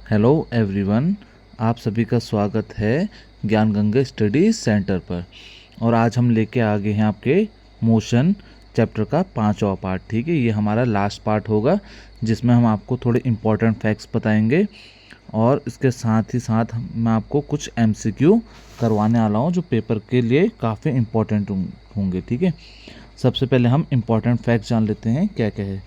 Hello everyone, आप सभी का स्वागत है ज्ञान गंगा स्टडी सेंटर पर। और आज हम लेके आ गए हैं आपके मोशन चैप्टर का 5वां पार्ट। ठीक है, ये हमारा लास्ट पार्ट होगा जिसमें हम आपको थोड़े इम्पोर्टेंट फैक्ट्स बताएंगे और इसके साथ ही साथ मैं आपको कुछ एमसीक्यू करवाने वाला हूँ जो पेपर के लिए काफ़ी इम्पोर्टेंट होंगे। ठीक है, सबसे पहले हम इम्पोर्टेंट फैक्ट्स जान लेते हैं क्या क्या है।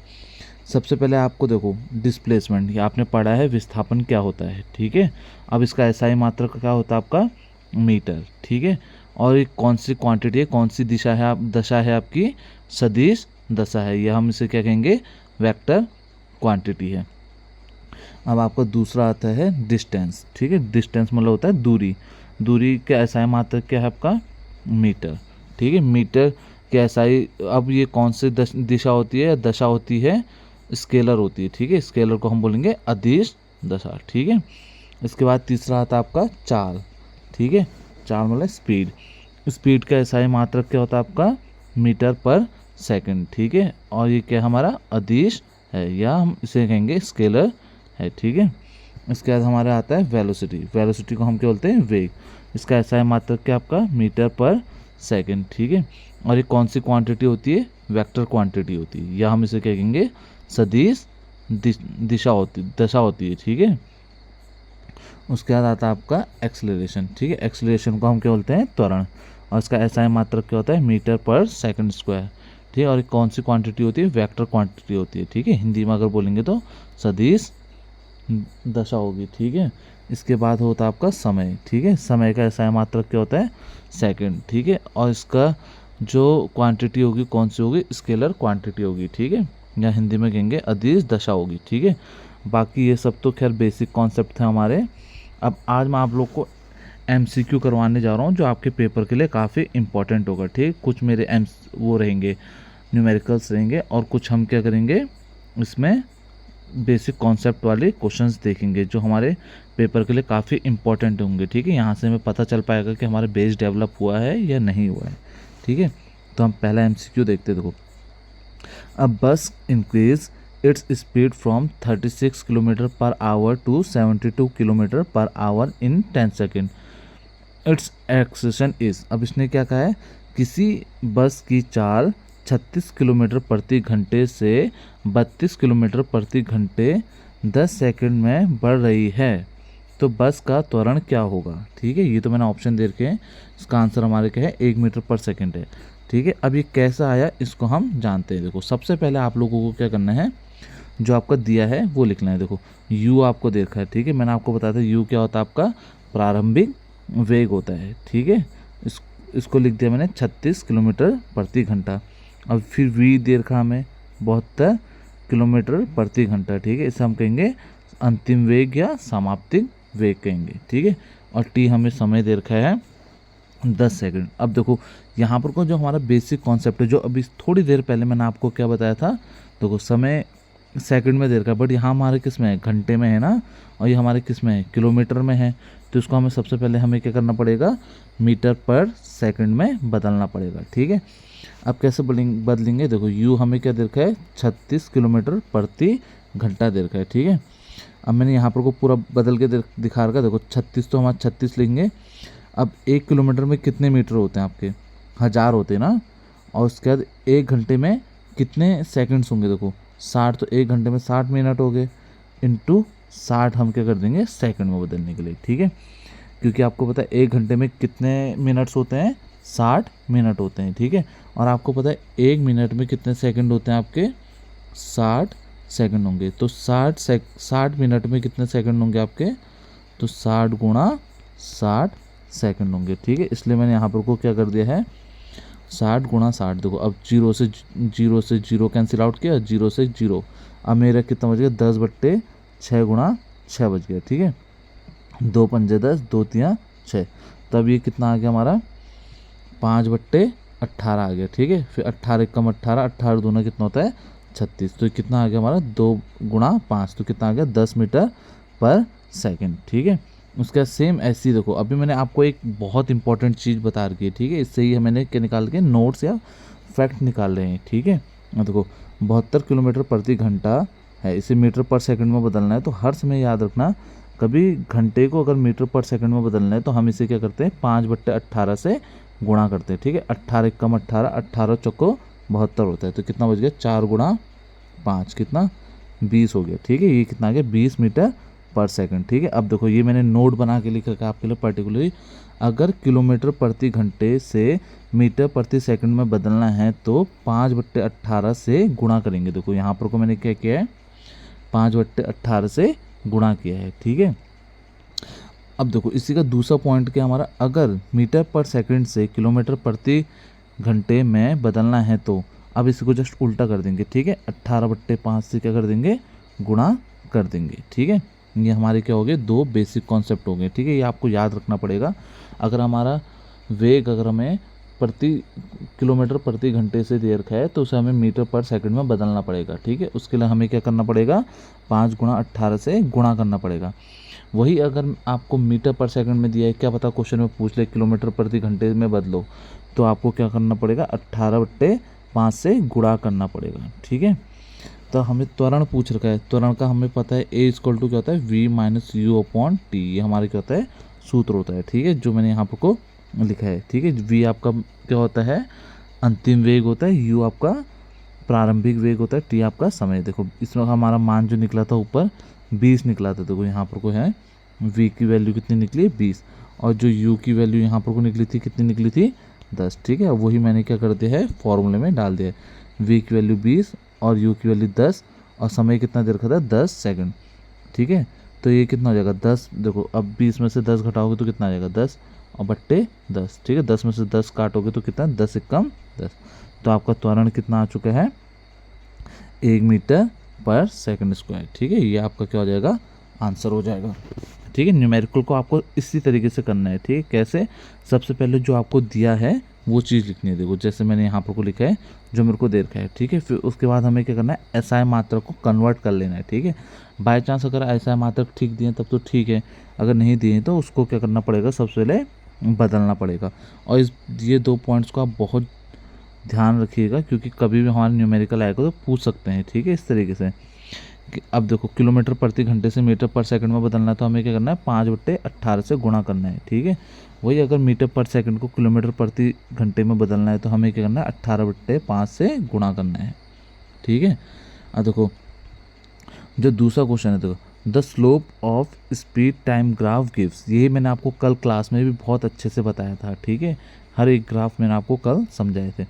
सबसे पहले आपको देखो डिस्प्लेसमेंट, ये आपने पढ़ा है विस्थापन क्या होता है। ठीक है, अब इसका एसआई मात्रक क्या होता है आपका मीटर। ठीक है, और ये कौन सी क्वांटिटी है, कौन सी दिशा है, दशा है आपकी सदिश दशा है, यह हम इसे क्या कहेंगे वेक्टर क्वांटिटी है। अब आपका दूसरा आता है डिस्टेंस। ठीक है, डिस्टेंस मतलब होता है दूरी। दूरी का एसआई मात्रक क्या है आपका मीटर। ठीक है, मीटर के एसआई, अब ये कौन सी दिशा होती है, दशा होती है, स्केलर होती है। ठीक है, स्केलर को हम बोलेंगे अदिश दशा। ठीक है, इसके बाद तीसरा आता है आपका चाल। ठीक है, चाल मतलब स्पीड। स्पीड का एसआई मात्रक क्या होता है आपका मीटर पर सेकंड। ठीक है, और ये क्या हमारा अदिश है या हम इसे कहेंगे स्केलर है। ठीक है, इसके बाद हमारा आता है वेलोसिटी। वेलोसिटी को हम क्या बोलते हैं वेग। इसका एसआई मात्रक क्या आपका मीटर पर सेकंड। ठीक है, और ये कौन सी क्वांटिटी होती है वेक्टर क्वांटिटी होती है या हम इसे क्या कहेंगे सदिश दशा होती है। ठीक है, उसके बाद आता है आपका एक्सेलरेशन। ठीक है, एक्सेलरेशन को हम क्या बोलते हैं त्वरण, और इसका एसआई मात्रक क्या होता है मीटर पर सेकंड स्क्वायर। ठीक है, और ये कौन सी क्वांटिटी होती है वेक्टर क्वांटिटी होती है। ठीक है, हिंदी में अगर बोलेंगे तो सदिश दशा होगी। ठीक है, इसके बाद होता है आपका समय। ठीक है, समय का एसआई मात्रक क्या होता है सेकंड। ठीक है, और इसका जो क्वांटिटी होगी कौन सी होगी स्केलर क्वांटिटी होगी। ठीक है, या हिंदी में कहेंगे अदिश दशा होगी। ठीक है, बाकी ये सब तो खैर बेसिक कॉन्सेप्ट थे हमारे। अब आज मैं आप लोग को एमसीक्यू करवाने जा रहा हूँ जो आपके पेपर के लिए काफ़ी इंपॉर्टेंट होगा। ठीक, कुछ मेरे वो रहेंगे न्यूमेरिकल्स रहेंगे और कुछ हम क्या करेंगे इसमें बेसिक कॉन्सेप्ट वाले क्वेश्चंस देखेंगे जो हमारे पेपर के लिए काफ़ी इंपॉर्टेंट होंगे। ठीक है, यहाँ से हमें पता चल पाएगा कि हमारा बेस डेवलप हुआ है या नहीं हुआ है। ठीक है, तो हम पहला एमसीक्यू देखते देखो। अब bus increase its speed from 36 kilometre per hour to 72 kilometre per hour in 10 second. Its acceleration is, अब इसने क्या कहा है किसी बस की चाल 36 किलोमीटर प्रति घंटे से 32 किलोमीटर प्रति घंटे 10 सेकंड में बढ़ रही है तो बस का त्वरण क्या होगा। ठीक है, ये तो मैंने ऑप्शन दे रखे हैं, इसका आंसर हमारे क्या है 1 मीटर पर सेकंड है। ठीक है, अब ये कैसा आया इसको हम जानते हैं। देखो सबसे पहले आप लोगों को क्या करना है जो आपका दिया है वो लिखना है। देखो u आपको देखा है। ठीक है, मैंने आपको बताया था u क्या होता है आपका प्रारंभिक वेग होता है। ठीक है, इसको लिख दिया मैंने 36 किलोमीटर प्रति घंटा। अब फिर v दे रखा हमें 72 किलोमीटर प्रति घंटा। ठीक है, इसे हम कहेंगे अंतिम वेग या समाप्तिक वेग कहेंगे। ठीक है, और t हमें समय दे रखा है 10 सेकंड। अब देखो यहाँ पर को जो हमारा बेसिक कॉन्सेप्ट है जो अभी थोड़ी देर पहले मैंने आपको क्या बताया था, देखो समय सेकंड में दे रखा है बट यहाँ हमारे किस में है घंटे में है ना, और ये हमारे किस में है किलोमीटर में है। तो इसको हमें सबसे पहले हमें क्या करना पड़ेगा मीटर पर सेकंड में बदलना पड़ेगा। ठीक है, अब कैसे बदलेंगे देखो u हमें क्या दे रखा है 36 किलोमीटर प्रति घंटा दे रखा है। ठीक है, अब मैंने यहाँ पर को पूरा बदल के दिखा रखा। देखो 36 तो हमारा 36 लेंगे। अब 1 किलोमीटर में कितने मीटर होते हैं आपके 1000 होते हैं ना, और उसके बाद 1 घंटे में कितने सेकंड्स होंगे देखो 60, तो 1 घंटे में 60 मिनट हो गए इंटू 60 हम क्या कर देंगे सेकंड में बदलने के लिए। ठीक है, क्योंकि आपको पता है 1 घंटे में कितने मिनट्स होते हैं 60 मिनट होते हैं। ठीक है, और आपको पता है 1 मिनट में कितने सेकंड होते हैं आपके 60 सेकंड होंगे। तो 60 मिनट में कितने सेकंड होंगे आपके, तो 60 गुणा 60 सेकंड होंगे। ठीक है, इसलिए मैंने यहाँ पर को क्या कर दिया है 60 गुणा 60। देखो अब जीरो से जीरो कैंसिल आउट किया, 0 से 0। अब मेरा कितना बच गया 10/6 गुणा 6 बच गया। ठीक है, 2 पंजे 10, 2 तियाँ 6। तब ये कितना आ गया हमारा 5/18 आ गया। ठीक है, फिर 18 कम 18, 18 दूना कितना होता है 36। तो कितना आ गया हमारा 2 गुणा 5, तो कितना आ गया 10 मीटर पर सेकंड। ठीक है, उसका सेम ऐसे ही देखो अभी मैंने आपको एक बहुत इंपॉर्टेंट चीज़ बता रखी है। ठीक है, इससे ही मैंने क्या निकाल के नोट्स या फैक्ट निकाल रहे हैं। ठीक है, देखो 72 किलोमीटर प्रति घंटा है, इसे मीटर पर सेकंड में बदलना है तो हर समय याद रखना कभी घंटे को अगर मीटर पर सेकंड में बदलना है तो हम इसे क्या करते हैं 5/18 से गुणा करते हैं, ठीक है। 18 कम 18, 18 चौको 72 होता है, तो कितना बच गया 4 गुणा 5 कितना 20 हो गया, ठीक है। ये कितना आ गया 20 मीटर पर सेकंड, ठीक है। अब देखो ये मैंने नोट बना के लिखा है आपके लिए पर्टिकुलरली, अगर किलोमीटर प्रति घंटे से मीटर प्रति सेकंड में बदलना है तो 5/18 से गुणा करेंगे। देखो यहाँ पर को मैंने क्या किया है 5/18 से गुणा किया है, ठीक है। अब देखो इसी का दूसरा पॉइंट क्या हमारा, अगर मीटर पर सेकंड से किलोमीटर प्रति घंटे में बदलना है तो अब इसको जस्ट उल्टा कर देंगे, ठीक है। 18/5 से क्या कर देंगे गुणा कर देंगे, ठीक है। ये हमारे क्या हो गए 2 बेसिक कॉन्सेप्ट हो गए, ठीक है। ये आपको याद रखना पड़ेगा। अगर हमारा वेग अगर हमें प्रति किलोमीटर प्रति घंटे से दे रखा है तो उसे हमें मीटर पर सेकंड में बदलना पड़ेगा, ठीक है। उसके लिए हमें क्या करना पड़ेगा 5 गुणा 18 से गुणा करना पड़ेगा। वही अगर आपको मीटर पर सेकंड में दिया है, क्या पता क्वेश्चन में पूछ ले किलोमीटर प्रति घंटे में बदलो, तो आपको क्या करना पड़ेगा 18/5 से गुणा करना पड़ेगा, ठीक है। तो हमें त्वरण पूछ रखा है, त्वरण का हमें पता है A = क्या होता है V-U/T, ये हमारे क्या होता है सूत्र होता है, ठीक है, जो मैंने यहाँ पर को लिखा है, ठीक है। V आपका क्या होता है अंतिम वेग होता है, U आपका प्रारंभिक वेग होता है, T आपका समय। देखो इसमें हमारा मान जो निकला था ऊपर 20 निकला था, देखो यहाँ पर को है V की वैल्यू कितनी निकली 20, और जो U की वैल्यू यहाँ पर को निकली थी कितनी निकली थी 10, ठीक है। वही मैंने क्या कर दिया है फॉर्मूले में डाल दिया है, V की वैल्यू 20 और U की वैल्यू 10 और समय कितना दे रखा था 10 सेकंड, ठीक है। तो ये कितना हो जाएगा 10, देखो अब 20 में से 10 घटाओगे तो कितना आ जाएगा 10 और बट्टे 10, ठीक है। 10 में से 10 काटोगे तो कितना 10 × 10, तो आपका त्वरण कितना आ चुका है 1 मीटर पर सेकंड स्क्वायर, ठीक है। ये आपका क्या हो जाएगा आंसर हो जाएगा, ठीक है। न्यूमेरिकल को आपको इसी तरीके से करना है, ठीक है। कैसे, सबसे पहले जो आपको दिया है वो चीज़ लिखनी है, देखो जैसे मैंने यहाँ पर को लिखा है जो मेरे को दे रखा है, ठीक है। फिर उसके बाद हमें क्या करना है SI मात्रक को कन्वर्ट कर लेना है, ठीक है। बाय चांस अगर SI मात्रक ठीक दिए तब तो ठीक है, अगर नहीं दिए तो उसको क्या करना पड़ेगा सबसे पहले बदलना पड़ेगा। और ये 2 पॉइंट्स को आप बहुत ध्यान रखिएगा, क्योंकि कभी भी हमारे न्यूमेरिकल आएगा तो पूछ सकते हैं, ठीक है, इस तरीके से। अब देखो किलोमीटर प्रति घंटे से मीटर पर सेकंड में बदलना है तो हमें क्या करना है 5/18 से गुणा करना है, ठीक है। वही अगर मीटर पर सेकंड को किलोमीटर प्रति घंटे में बदलना है तो हमें क्या करना है 18/5 से गुणा करना है, ठीक है। अब देखो जो दूसरा क्वेश्चन है, देखो the slope of speed time graph gives, ये मैंने आपको कल क्लास में भी बहुत अच्छे से बताया था, ठीक है। हर एक ग्राफ मैंने आपको कल समझाए थे।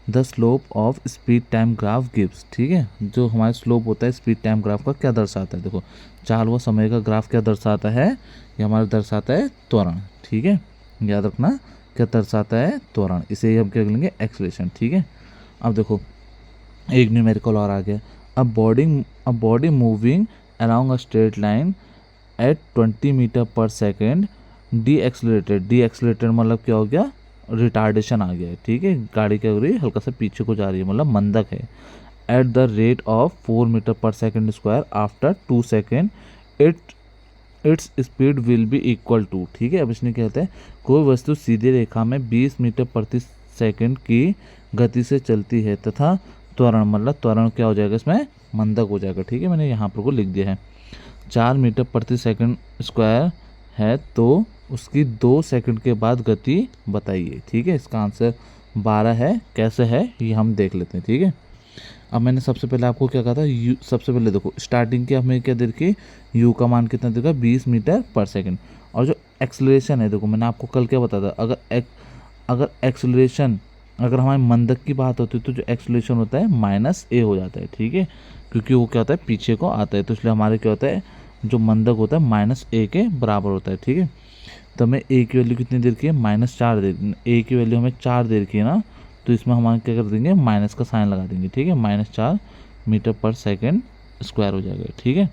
The slope of speed time graph gives, ठीक है। जो हमारा स्लोप होता है स्पीड टाइम ग्राफ का क्या दर्शाता है, देखो चाल व समय का ग्राफ क्या दर्शाता है, ये हमारा दर्शाता है त्वरण, ठीक है। याद रखना क्या दर्शाता है त्वरण, इसे हम क्या लेंगे एक्सेलरेशन, ठीक है। अब देखो एक न्यूमेरिकल और आ गया, a body moving along a straight line at 20 metre पर सेकेंड डी एक्सलेटेड मतलब क्या हो गया रिटार्डेशन आ गया है, ठीक है। गाड़ी क्या हो रही है हल्का सा पीछे को जा रही है, मतलब मंदक है। At the rate of 4 metre पर second square after 2 second its speed will be equal to, ठीक है। अब इसने क्या कहते हैं कोई वस्तु सीधी रेखा में 20 मीटर प्रति सेकेंड की गति से चलती है तथा त्वरण मतलब त्वरण क्या हो जाएगा इसमें मंदक हो जाएगा, ठीक है। मैंने यहाँ पर को लिख दिया है 4 मीटर प्रति सेकेंड स्क्वायर है तो उसकी 2 सेकंड के बाद गति बताइए, ठीक है। इसका आंसर 12 है, कैसे है ये हम देख लेते हैं, ठीक है। अब मैंने सबसे पहले आपको क्या कहा था यू, सबसे पहले देखो स्टार्टिंग की हमें क्या दे रखी यू का मान कितना देगा 20 मीटर पर सेकंड, और जो एक्सेलरेशन है देखो मैंने आपको कल क्या बताया था, अगर एक्सेलरेशन अगर हमारे मंदक की बात होती है तो जो एक्सेलरेशन होता है -a हो जाता है, ठीक है, क्योंकि वो क्या होता है पीछे को आता है, तो इसलिए हमारे क्या होता है जो मंदक होता है -a के बराबर होता है, ठीक है। तो हमें a की वैल्यू कितनी दे रखी है -4 दे, a की वैल्यू हमें 4 दे रखी है ना, तो इसमें हम क्या कर देंगे माइनस का साइन लगा देंगे, ठीक है। -4 मीटर पर सेकंड स्क्वायर हो जाएगा, ठीक है।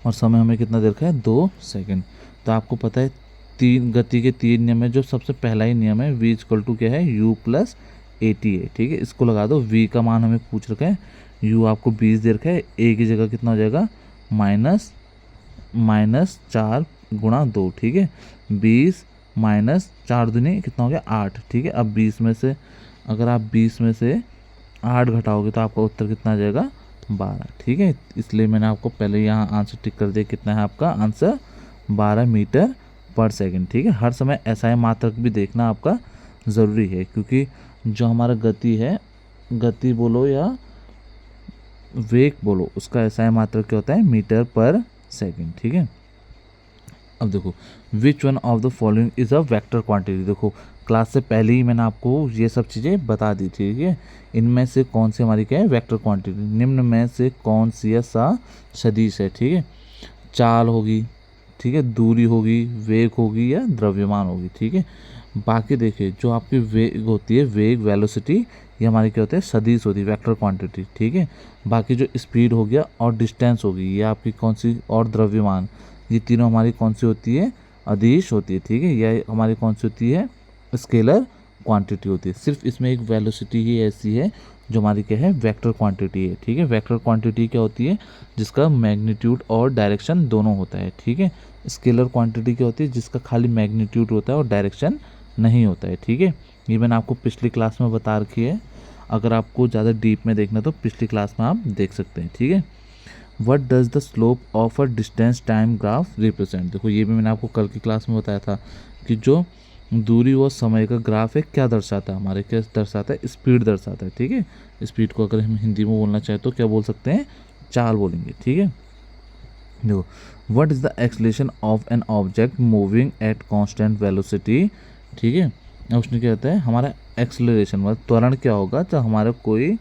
और समय हमें कितना दे रखा है 2 सेकंड। तो आपको पता है गति के 3 नियम है, जो सबसे पहला ही नियम है v = क्या है u + at है, ठीक है। इसको लगा दो, v का मान हमें पूछ रखा है, u आपको 20 दे रखा है, a की जगह कितना हो जाएगा -4 × 2, ठीक है। 20 - 4 दूनी कितना हो गया 8, ठीक है। अब 20 में से अगर आप 20 में से 8 घटाओगे तो आपका उत्तर कितना आ जाएगा 12, ठीक है। इसलिए मैंने आपको पहले यहाँ आंसर टिक कर दिया, कितना है आपका आंसर 12 मीटर पर सेकंड, ठीक है। हर समय SI मात्रक भी देखना आपका ज़रूरी है, क्योंकि जो हमारा गति है, गति बोलो या वेग बोलो, उसका SI मात्रक क्या होता है, मीटर पर सेकंड, ठीक है। अब देखो, which one of the following is a vector quantity. देखो क्लास से पहले ही मैंने आपको ये सब चीज़ें बता दी थी, ठीक है। इनमें से कौन सी हमारी क्या है, वेक्टर क्वांटिटी। निम्न में से कौन सी या सा सदिश है, ठीक है। चाल होगी, ठीक है, दूरी होगी, वेग होगी या द्रव्यमान होगी, ठीक है। बाकी देखिए जो आपकी वेग होती है, वेग वेलोसिटी, ये हमारी क्या होती है, सदिश होती है, वेक्टर क्वांटिटी, ठीक है। बाकी जो स्पीड हो गया और डिस्टेंस होगी, ये आपकी कौन सी, और द्रव्यमान, ये तीनों हमारी कौन सी होती है, अदिश होती है, ठीक है। यह हमारी कौन सी होती है, स्केलर क्वांटिटी होती है। सिर्फ इसमें एक वेलोसिटी ही ऐसी है जो हमारी क्या है, वेक्टर क्वांटिटी है, ठीक है। वेक्टर क्वांटिटी क्या होती है, जिसका मैग्नीट्यूड और डायरेक्शन दोनों होता है, ठीक है। स्केलर क्वांटिटी क्या होती है, जिसका खाली मैग्नीट्यूड होता है और डायरेक्शन नहीं होता है, ठीक है। ये मैंने आपको पिछली क्लास में बता रखी है, अगर आपको ज़्यादा डीप में देखना तो पिछली क्लास में आप देख सकते हैं, ठीक है। What does the slope of a distance time graph represent. देखो ये भी मैंने आपको कल की क्लास में बताया था कि जो दूरी व समय का ग्राफ है क्या दर्शाता है, हमारे क्या दर्शाता है, स्पीड दर्शाता है, ठीक है। स्पीड को अगर हम हिंदी में बोलना चाहें तो क्या बोल सकते हैं, चाल बोलेंगे, ठीक है। देखो, what is the acceleration of an object moving at constant velocity, ठीक है। अब उसने क्या कहता है, हमारा एक्सेलरेशन मतलब त्वरण क्या होगा जब हमारा कोई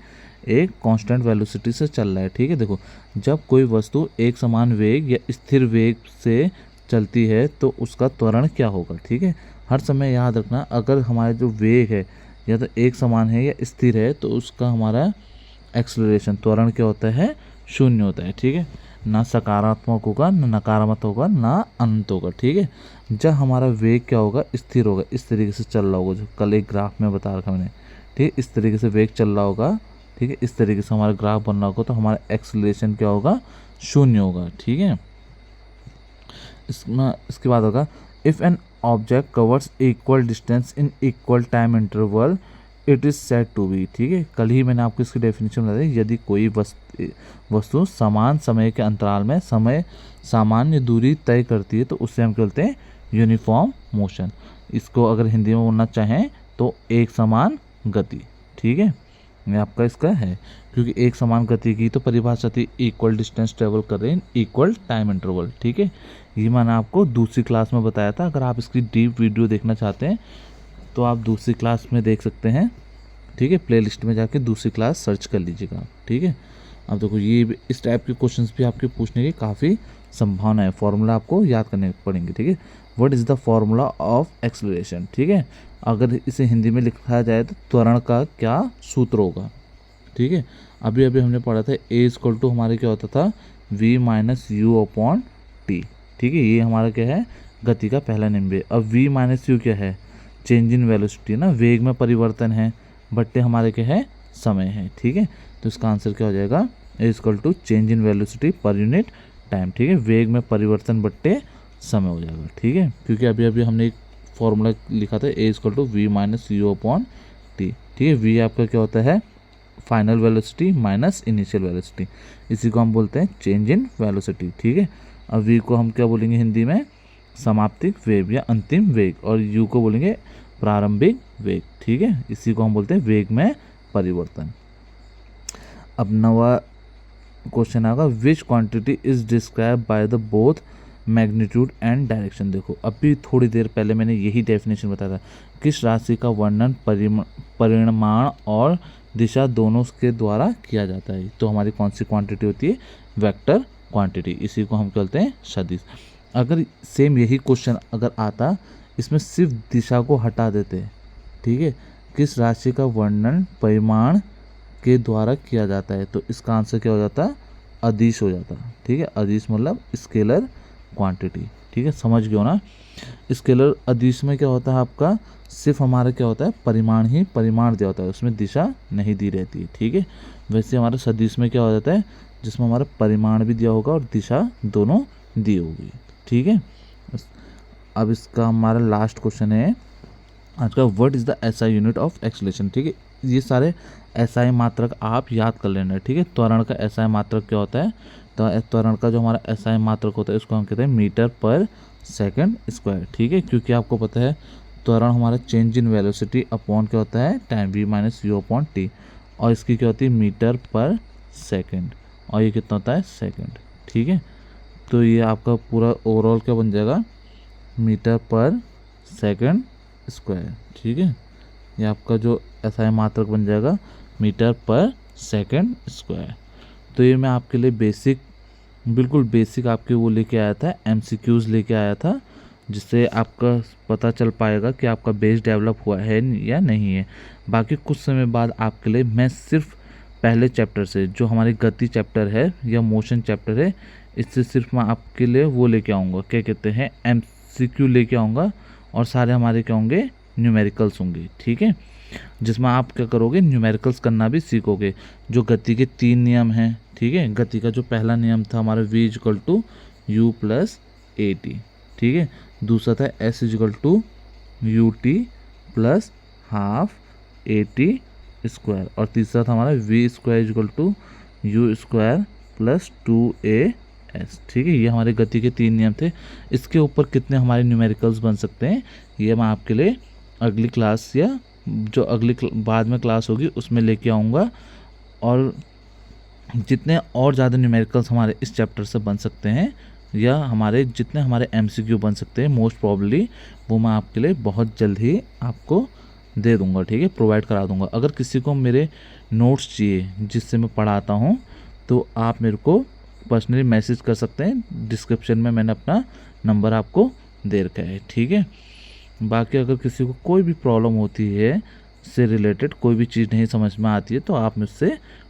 एक कांस्टेंट वेलोसिटी से चल रहा है, ठीक है। देखो जब कोई वस्तु एक समान वेग या स्थिर वेग से चलती है तो उसका त्वरण क्या होगा, ठीक है। हर समय याद रखना, अगर हमारा जो वेग है या तो एक समान है या स्थिर है तो उसका हमारा एक्सेलरेशन त्वरण क्या होता है, शून्य होता है, ठीक है। ना सकारात्मक होगा, ना नकारात्मक होगा, ना अनंत होगा, ठीक है। जब हमारा वेग क्या होगा, स्थिर होगा, इस तरीके से चल रहा होगा, जो कल एक ग्राफ में बता रखा मैंने, ठीक है। इस तरीके से वेग चल रहा होगा, ठीक है, इस तरीके से हमारा ग्राफ बन रहा होगा, तो हमारा एक्सेलरेशन क्या होगा, शून्य होगा, ठीक है। इसके बाद होगा, if an object covers equal distance in equal time interval it is said to be, ठीक है। कल ही मैंने आपको इसकी डेफिनेशन बता दी, यदि कोई वस्तु समान समय के अंतराल में सामान्य दूरी तय करती है तो उससे हम कहते हैं यूनिफॉर्म मोशन। इसको अगर हिंदी में बोलना चाहें तो एक समान गति, ठीक है। ये आपका इसका है, क्योंकि एक समान गति की तो परिभाषा थी, इक्वल डिस्टेंस ट्रेवल कर रहे हैं इक्वल टाइम इंटरवल, ठीक है। ये मैंने आपको दूसरी क्लास में बताया था, अगर आप इसकी डीप वीडियो देखना चाहते हैं तो आप दूसरी क्लास में देख सकते हैं, ठीक है। प्लेलिस्ट में जाके दूसरी क्लास सर्च कर लीजिएगा, ठीक है। अब देखो ये इस टाइप के क्वेश्चंस भी आपके पूछने की काफ़ी संभावना है, फॉर्मूला आपको याद करने पड़ेंगे, ठीक है। What is the formula of acceleration, ठीक है। अगर इसे हिंदी में लिखा जाए तो त्वरण का क्या सूत्र होगा, ठीक है। अभी अभी हमने पढ़ा था ए इक्वल टू हमारे क्या होता था, v minus u upon t, ठीक है। ये हमारा क्या है, गति का पहला नियम है। अब v माइनस यू क्या है, चेंज इन वेलोसिटी ना, वेग में परिवर्तन है, बट्टे हमारे क्या है, समय है, ठीक है। तो इसका आंसर क्या हो जाएगा, a equal to change in velocity पर यूनिट टाइम, ठीक है। वेग में परिवर्तन बट्टे समय हो जाएगा, ठीक है। क्योंकि अभी अभी हमने एक फॉर्मूला लिखा था, a equal to v minus u upon t, ठीक है। वी आपका क्या होता है, final velocity minus initial velocity, इसी को हम बोलते हैं चेंज इन वेलोसिटी, ठीक है। अब वी को हम क्या बोलेंगे हिंदी में, समाप्तिक वेग या अंतिम वेग, और यू को बोलेंगे प्रारंभिक वेग, ठीक है। इसी को हम बोलते हैं वेग में परिवर्तन। अब नवा क्वेश्चन आएगा, विच quantity is describe by the both magnitude and direction. देखो अभी थोड़ी देर पहले मैंने यही डेफिनेशन बताया था, किस राशि का वर्णन परिमाण और दिशा दोनों के द्वारा किया जाता है, तो हमारी कौन सी क्वांटिटी होती है, वेक्टर क्वांटिटी, इसी को हम कहते हैं सदिश। अगर सेम यही क्वेश्चन अगर आता, इसमें सिर्फ दिशा को हटा देते, ठीक है, किस राशि का वर्णन परिमाण के द्वारा किया जाता है, तो इसका आंसर क्या हो जाता, अदिश हो जाता, ठीक है। अदिश मतलब स्केलर क्वांटिटी, ठीक है, समझ गए हो ना। स्केलर अदिश में क्या होता है आपका, सिर्फ हमारा क्या होता है, परिमाण ही परिमाण दिया होता है, उसमें दिशा नहीं दी रहती है, ठीक है। वैसे हमारा सदिश में क्या हो जाता है, जिसमें हमारा परिमाण भी दिया होगा और दिशा दोनों दी होगी, ठीक है। अब इसका हमारा लास्ट क्वेश्चन है आज का, what is the SI unit of acceleration, ठीक है। ये सारे एसआई मात्रक आप याद कर लेना, ठीक है। त्वरण का एसआई मात्रक क्या होता है, तो त्वरण का जो हमारा एसआई मात्रक होता है इसको हम कहते हैं मीटर पर सेकंड स्क्वायर, ठीक है। क्योंकि आपको पता है त्वरण हमारा चेंज इन वेलोसिटी अपॉन क्या होता है time v minus u upon T, और इसकी क्या होती है मीटर पर सेकंड, और ये कितना होता है सेकंड, ठीक है। तो ये आपका पूरा ओवरऑल क्या बन जाएगा मीटर पर सेकंड स्क्वायर, ठीक है। ये आपका जो एसआई मात्रक बन जाएगा मीटर पर सेकंड स्क्वायर। तो ये मैं आपके लिए बेसिक, बिल्कुल बेसिक आपके वो लेके आया था, एमसीक्यूज़ लेके आया था, जिससे आपका पता चल पाएगा कि आपका बेस डेवलप हुआ है या नहीं है। बाकी कुछ समय बाद आपके लिए मैं सिर्फ पहले चैप्टर से, जो हमारी गति चैप्टर है या मोशन चैप्टर है, इससे सिर्फ मैं आपके लिए वो लेके आऊँगा, क्या कहते हैं एमसीक्यू लेके आऊँगा, और सारे हमारे क्या होंगे न्यूमेरिकल्स होंगे, ठीक है। जिसमें आप क्या करोगे न्यूमेरिकल्स करना भी सीखोगे। जो गति के 3 नियम हैं, ठीक है। गति का जो पहला नियम था हमारा v equal to u plus a t, ठीक है। दूसरा था s equal to u t plus half a t square, और तीसरा था हमारा v square equal to u square plus 2as, ठीक है। ये हमारे गति के 3 नियम थे। इसके ऊपर कितने हमारे न्यूमेरिकल्स बन सकते हैं ये मैं आपके लिए अगली क्लास या जो अगली बाद में क्लास होगी उसमें लेके आऊँगा। और जितने और ज़्यादा न्यूमेरिकल्स हमारे इस चैप्टर से बन सकते हैं या हमारे जितने हमारे एमसीक्यू बन सकते हैं मोस्ट प्रॉब्ली, वो मैं आपके लिए बहुत जल्द ही आपको दे दूंगा, ठीक है, प्रोवाइड करा दूंगा। अगर किसी को मेरे नोट्स चाहिए जिससे मैं पढ़ाता हूँ तो आप मेरे को पर्सनली मैसेज कर सकते हैं, डिस्क्रिप्शन में मैंने अपना नंबर आपको दे रखा है, ठीक है। बाकी अगर किसी को कोई भी प्रॉब्लम होती है से रिलेटेड, कोई भी चीज़ नहीं समझ में आती है तो आप मुझसे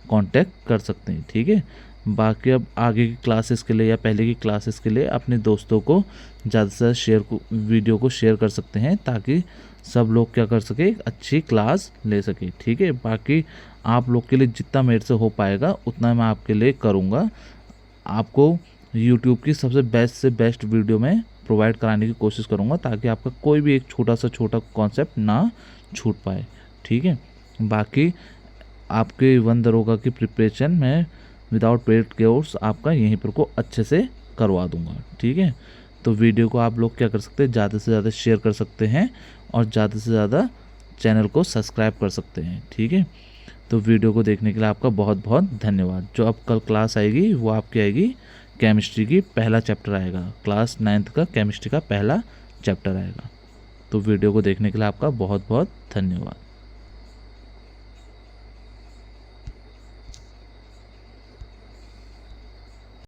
कांटेक्ट कर सकते हैं, ठीक है। बाकी अब आगे की क्लासेस के लिए या पहले की क्लासेस के लिए अपने दोस्तों को ज़्यादा से ज़्यादा वीडियो को शेयर कर सकते हैं, ताकि सब लोग क्या कर सके अच्छी क्लास ले सके, ठीक है। बाकी आप लोग के लिए जितना मेरे से हो पाएगा उतना मैं आपके लिए करूँगा। आपको यूट्यूब की सबसे बेस्ट से बेस्ट वीडियो में प्रोवाइड कराने की कोशिश करूँगा, ताकि आपका कोई भी एक छोटा सा छोटा कॉन्सेप्ट ना छूट पाए, ठीक है। बाकी आपके वन दरोगा की प्रिपरेशन मैं विदाउट पेड कोर्स आपका यहीं पर को अच्छे से करवा दूंगा, ठीक है। तो वीडियो को आप लोग क्या कर सकते हैं ज़्यादा से ज़्यादा शेयर कर सकते हैं और ज़्यादा से ज़्यादा चैनल को सब्सक्राइब कर सकते हैं, ठीक है। तो वीडियो को देखने के लिए आपका बहुत बहुत धन्यवाद। जो अब कल क्लास आएगी वो आपकी आएगी केमिस्ट्री की, पहला चैप्टर आएगा, क्लास 9th का केमिस्ट्री का पहला चैप्टर आएगा। तो वीडियो को देखने के लिए आपका बहुत बहुत धन्यवाद।